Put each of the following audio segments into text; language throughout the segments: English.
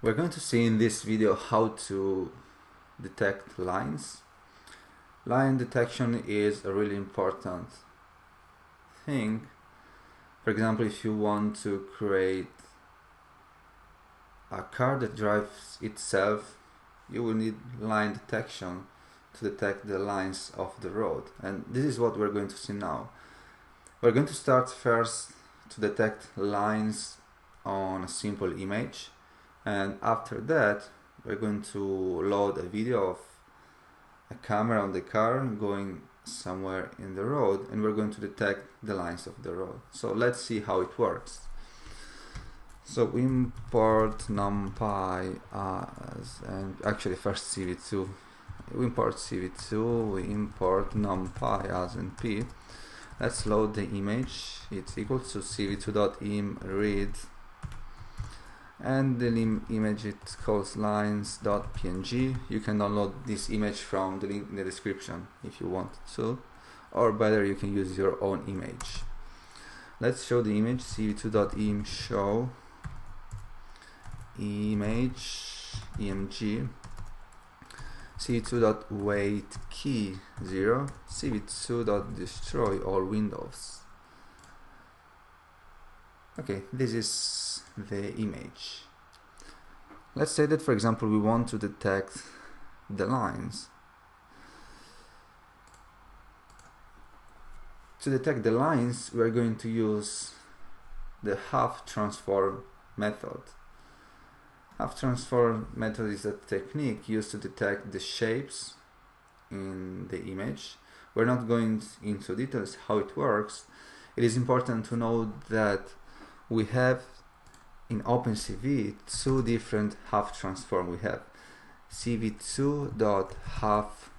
We're going to see in this video how to detect lines. Line detection is a really important thing. For example, if you want to create a car that drives itself, you will need line detection to detect the lines of the road. And this is what we're going to see now. We're going to start first to detect lines on a simple image, and after that we're going to load a video of a camera on the car going somewhere in the road, and we're going to detect the lines of the road. So let's see how it works. So we import numpy and actually first CV2. We import CV2, we import numpy as np. Let's load the image. It's equal to cv2.im read, and the image it calls lines.png. You can download this image from the link in the description if you want to, or better, you can use your own image. Let's show the image. cv2.im show image emg, cv2.wait key 0, cv2.destroy all windows. Okay, this is the image. Let's say that, for example, we want to detect the lines. To detect the lines, we are going to use the Hough Transform method. Hough Transform method is a technique used to detect the shapes in the image. We're not going into details how it works. It is important to know that we have in OpenCV two different Hough Transform. We have cv2.half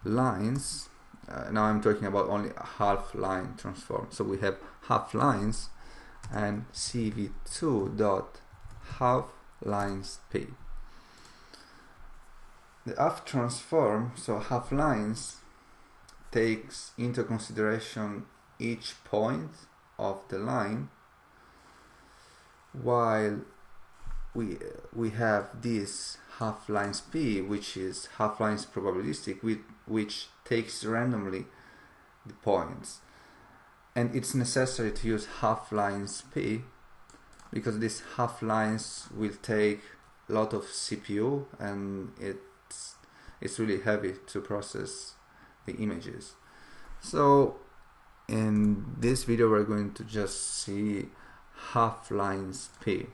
lines. Now I'm talking about only a half line transform. So we have half lines and cv2.half lines p. The Hough Transform, so half lines, takes into consideration each point of the line, while we have this half lines p, which is half lines probabilistic, which takes randomly the points. And it's necessary to use half lines p because these half lines will take a lot of CPU, and it's really heavy to process the images. So in this video we're going to just see half lines p.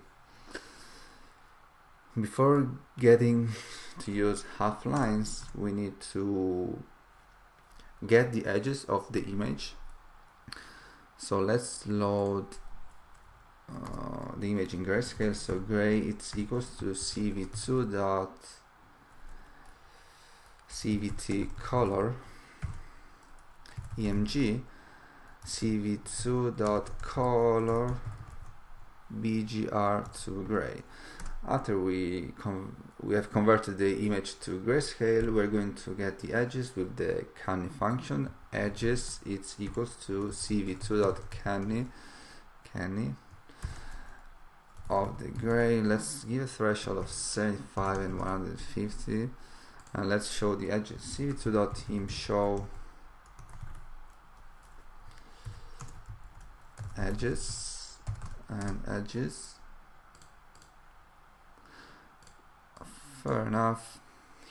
Before getting to use half lines, we need to get the edges of the image. So let's load the image in grayscale. So gray, it's equals to cv2.cvt color emg, cv2.color bgr to gray. After we have converted the image to grayscale, we're going to get the edges with the canny function. Edges, it's equals to cv2.canny of the gray. Let's give a threshold of 75 and 150, and let's show the edges. cv2.im show edges and edges. Fair enough.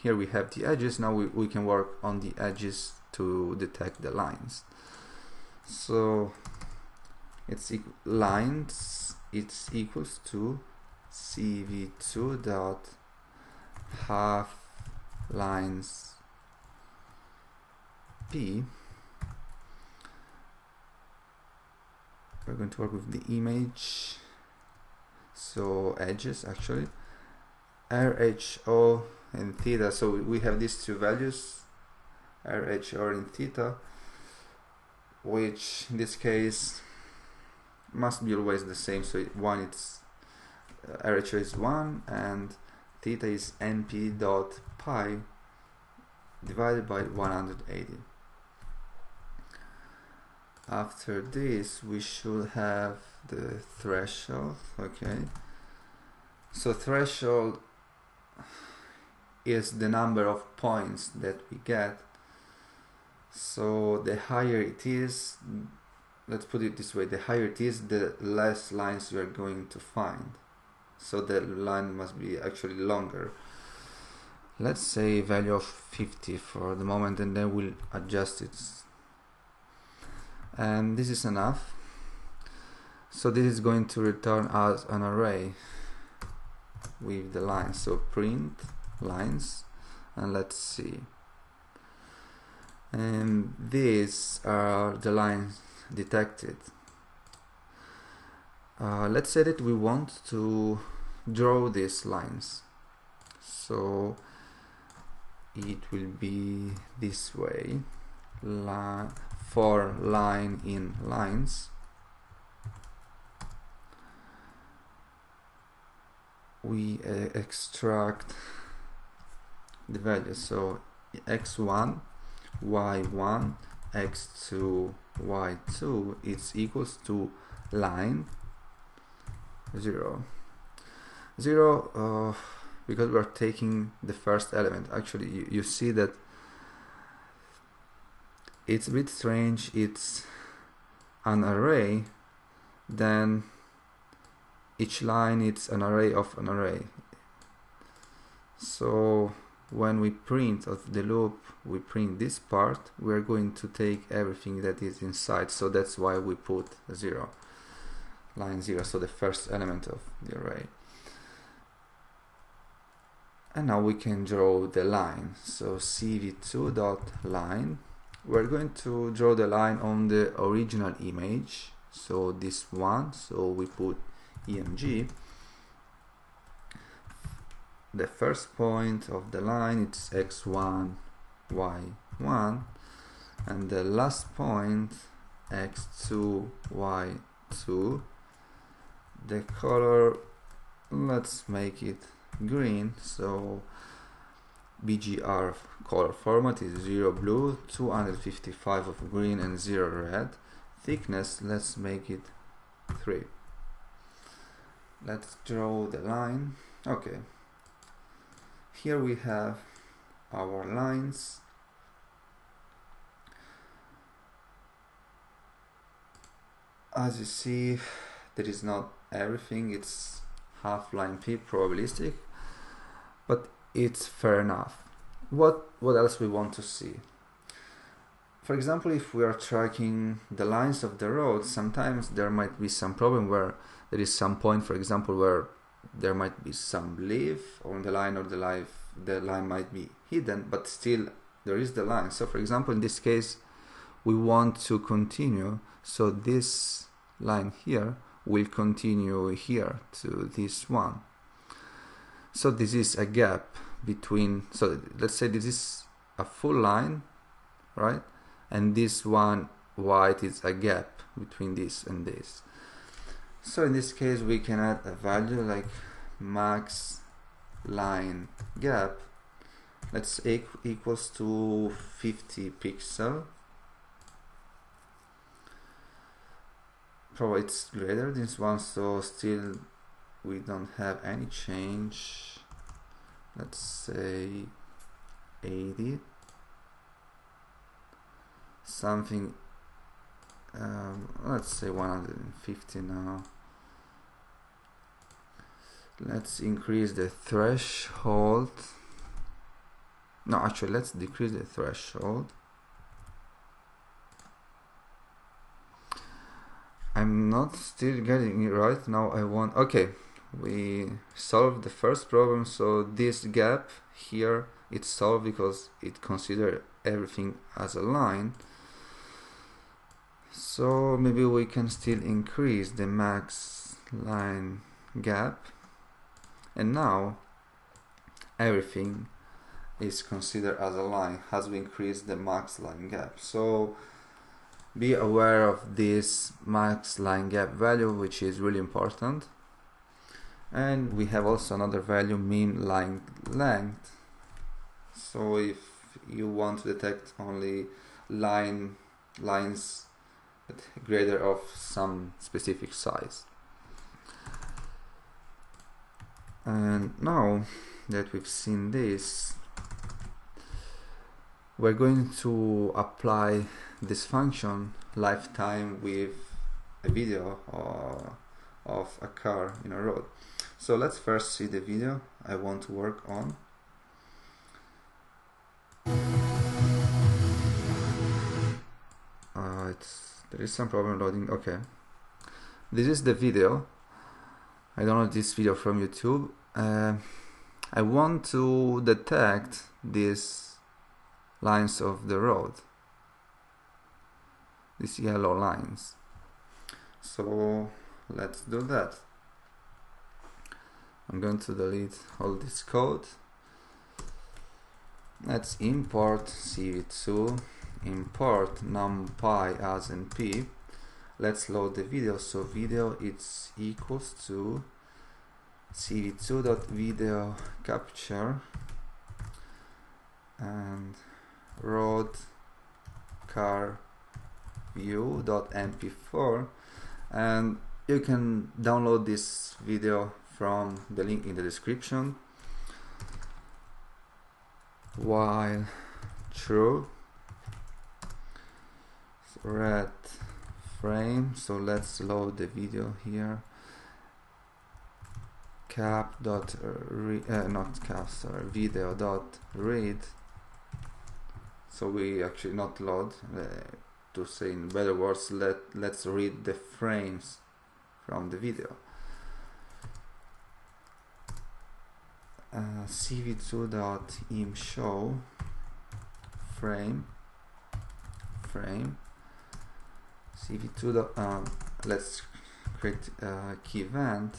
Here we have the edges. Now we can work on the edges to detect the lines. So it's lines, it's equals to cv2.half lines p. We're going to work with the image, so edges actually, rho and theta. So we have these two values, rho and theta, which in this case must be always the same. So one, it's rho is 1 and theta is np dot pi divided by 180. After this we should have the threshold. Okay, So threshold is the number of points that we get. So the higher it is, let's put it this way, the higher it is, the less lines you are going to find. So the line must be actually longer. Let's say value of 50 for the moment, and then we'll adjust it. And this is enough. So this is going to return as an array with the lines. So print lines, and let's see. And these are the lines detected. Let's say that we want to draw these lines. So it will be this way, for line in lines. We extract the values, so x1, y1, x2, y2 is equals to line 0. Because we're taking the first element. Actually, you see that it's a bit strange. It's an array, then each line it's an array of an array. So when we print of the loop, we print this part, we're going to take everything that is inside. So that's why we put 0, line 0, so the first element of the array. And now we can draw the line. So cv2.line, we're going to draw the line on the original image, so this one, so we put EMG. The first point of the line, it's x1, y1, and the last point, x2, y2. The color, let's make it green, so BGR color format is 0 blue, 255 of green, and 0 red. Thickness, let's make it 3. Let's draw the line. Okay, here we have our lines. As you see, there is not everything, it's half line P probabilistic, but it's fair enough. What else we want to see? For example, if we are tracking the lines of the road, sometimes there might be some problem where there is some point, for example, where there might be some leaf on the line, or the line might be hidden, but still there is the line. So for example, in this case, we want to continue, so this line here will continue here to this one. So this is a gap between, so let's say this is a full line, right? And this one white is a gap between this and this. So in this case we can add a value like max line gap, let's say equals to 50 pixel. Probably it's greater than this one, so still we don't have any change. Let's say 80, something, let's say 150 now. Let's increase the threshold. No, actually let's decrease the threshold. I'm not still getting it right now. I want, okay, we solved the first problem, so this gap here it's solved because it considers everything as a line. So maybe we can still increase the max line gap, and now everything is considered as a line as we increase the max line gap. So be aware of this max line gap value, which is really important. And we have also another value, mean line length. So if you want to detect only lines greater of some specific size. And now that we've seen this, we're going to apply this function lifetime with a video of a car in a road. So let's first see the video I want to work on. There is some problem loading. Okay, this is the video. I downloaded this video from YouTube. I want to detect these lines of the road, these yellow lines. So let's do that. I'm going to delete all this code. Let's import CV2, import numpy as np. Let's load the video. So video is equals to cv2.video capture and road car view.mp4, and you can download this video from the link in the description. While true, red frame. So let's load the video here. video.read. So we actually not load, to say in better words, let's read the frames from the video. cv2.imshow frame cv2. Let's create a key event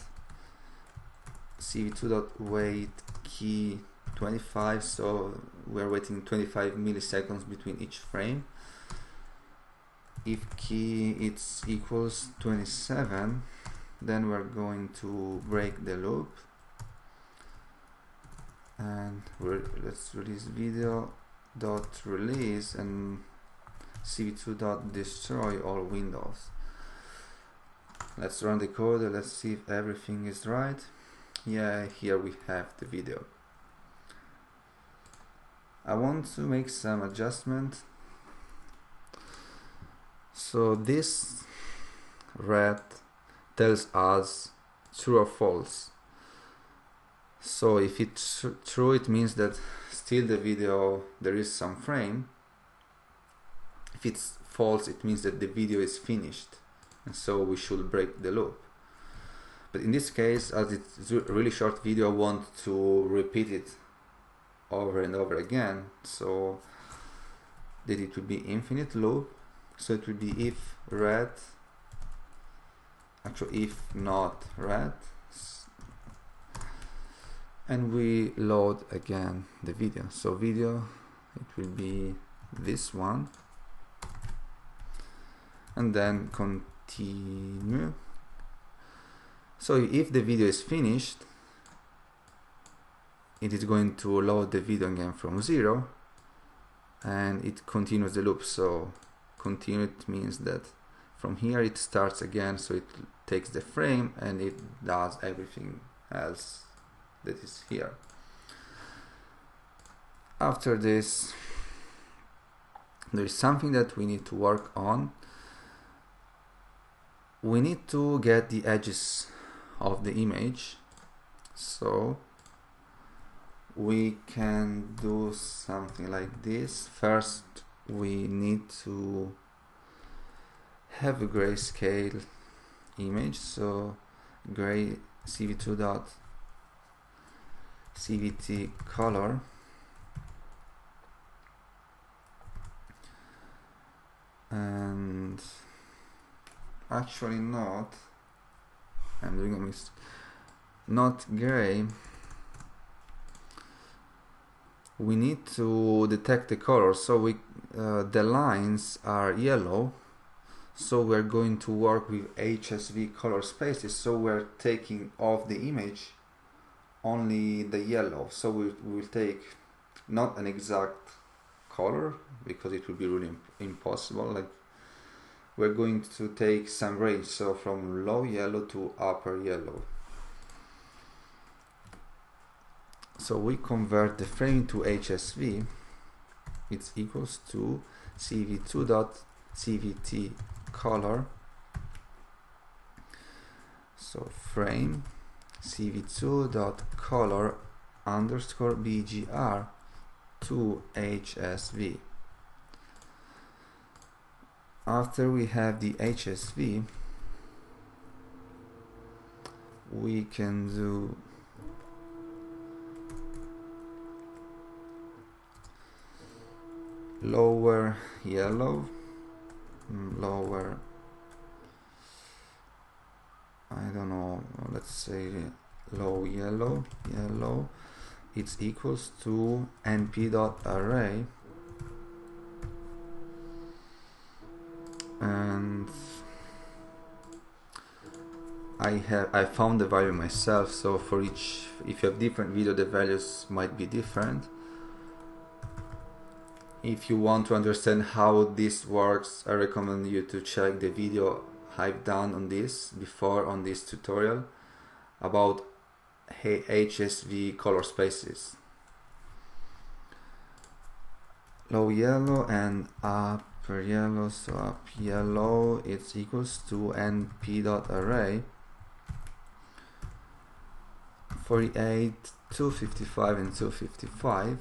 cv2.wait key 25, so we're waiting 25 milliseconds between each frame. If key it's equals 27, then we're going to break the loop, and let's release video dot release and cv2 dot destroy all windows. Let's run the code and let's see if everything is right. Yeah, here we have the video. I want to make some adjustment. So this red tells us true or false. So if it's true, it means that still the video there is some frame. If it's false, it means that the video is finished, and so we should break the loop. But in this case, as it's a really short video, I want to repeat it over and over again, so that it will be infinite loop. So it will be if red, actually if not red, and we load again the video. So video, it will be this one, and then continue. So if the video is finished, it is going to load the video again from 0, and it continues the loop. So continue, it means that from here it starts again, so it takes the frame and it does everything else that is here. After this, there is something that we need to work on. We need to get the edges of the image, so we can do something like this. First, we need to have a grayscale image, so gray cv2.cvt color, and actually not, I'm doing a mistake, not gray. We need to detect the color, so we the lines are yellow, so we're going to work with HSV color spaces. So we're taking off the image only the yellow, so we will take not an exact color because it will be really impossible. Like, we're going to take some range, so from low yellow to upper yellow. So we convert the frame to HSV. It's equals to cv2.cvt color. So frame cv2.color underscore bgr to HSV. After we have the HSV, we can do lower yellow, lower, I don't know, let's say low yellow, it's equals to np.array, and I found the value myself, so for each, if you have different video, the values might be different. If you want to understand how this works, I recommend you to check the video I've done on this before, on this tutorial about HSV color spaces. Low yellow and upper yellow, so up yellow, it's equals to np.array 48, 255 and 255,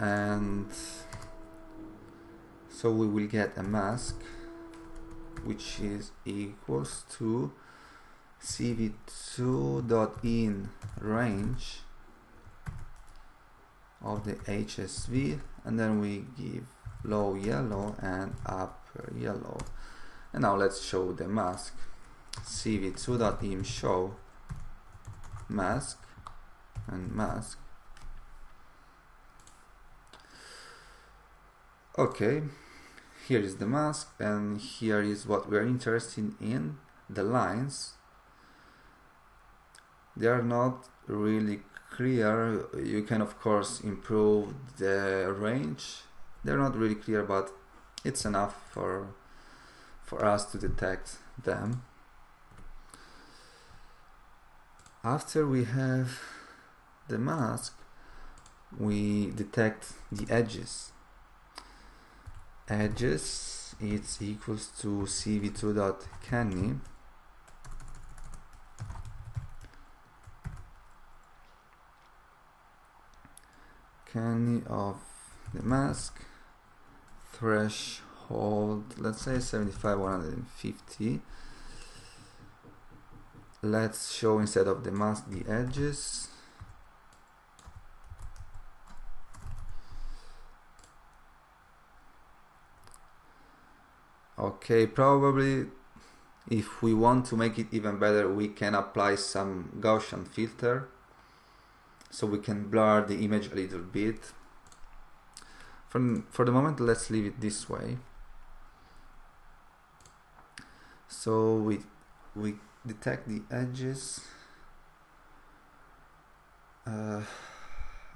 and so we will get a mask which is equals to cv2.in range of the HSV, and then we give low yellow and upper yellow. And now let's show the mask. cv2.im show mask and mask. Okay, here is the mask, and here is what we are interested in, the lines. They are not really clear. You can of course improve the range. They're not really clear, but it's enough for us to detect them. After we have the mask, we detect the edges. Edges, it's equals to cv2.canny of the mask, threshold, let's say 75, 150. Let's show instead of the mask the edges. Okay, probably if we want to make it even better, we can apply some Gaussian filter, so we can blur the image a little bit. For the moment, let's leave it this way. So we detect the edges.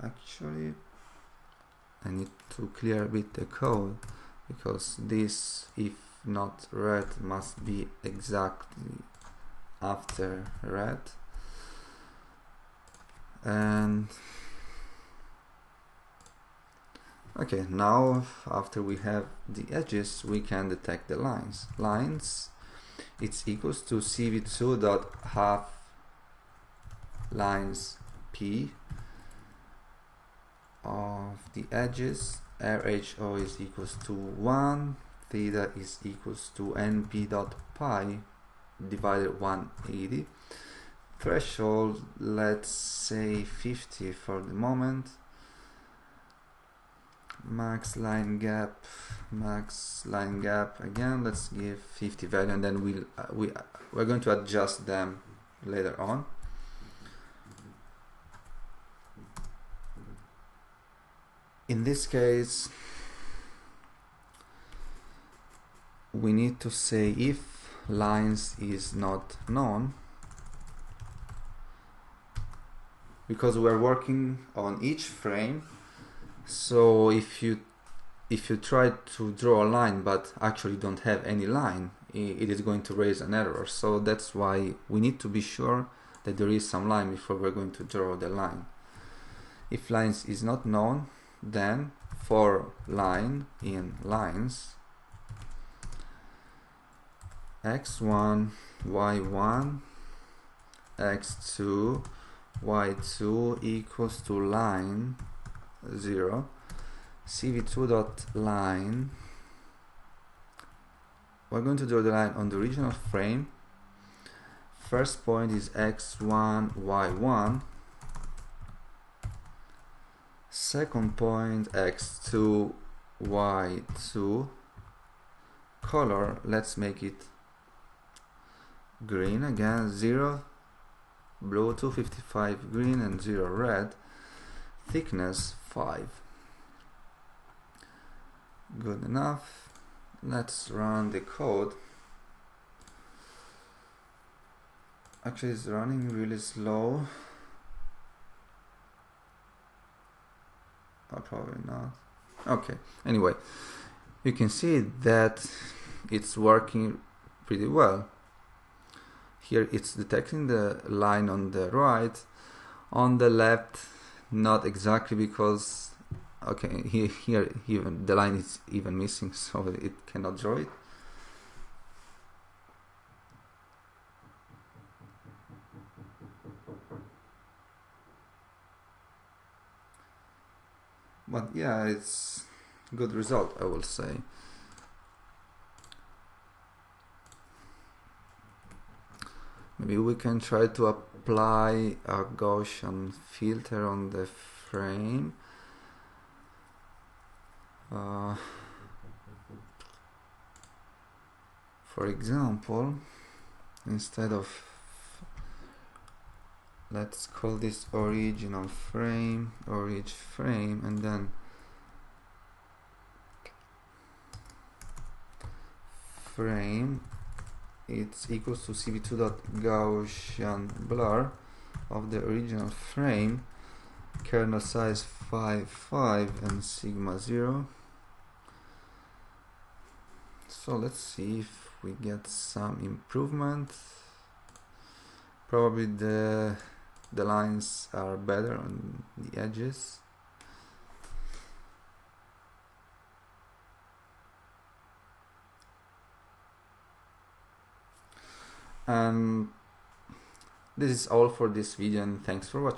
Actually, I need to clear a bit the code, because this, if not red, must be exactly after red. And okay, now after we have the edges, we can detect the lines. Lines, it's equals to cv2.half lines p of the edges. RHO is equals to 1, theta is equals to np.pi divided 180. Threshold, let's say 50 for the moment. Max line gap again, let's give 50 value, and then we're going to adjust them later on. In this case, we need to say if lines is not known, because we are working on each frame. So if you try to draw a line but actually don't have any line, it is going to raise an error. So that's why we need to be sure that there is some line before we're going to draw the line. If lines is not known, then for line in lines, x1, y1, x2, y2 equals to line 0, cv2.line. We're going to draw the line on the original frame. First point is x1, y1. Second point x2, y2. Color, let's make it green again, 0 blue, 255 green and 0 red. Thickness 5. Good enough. Let's run the code. Actually, it's running really slow. Or probably not. Okay, anyway, you can see that it's working pretty well. Here it's detecting the line on the right. On the left, not exactly, because okay, here even the line is even missing, so it cannot draw it. But yeah, it's good result, I will say. Maybe we can try to apply a Gaussian filter on the frame. For example, instead of, let's call this original frame, orig frame, and then frame, it's equals to cv2.gaussian blur of the original frame, kernel size 5.5 and sigma 0. So let's see if we get some improvement. Probably the lines are better on the edges. And this is all for this video, and thanks for watching.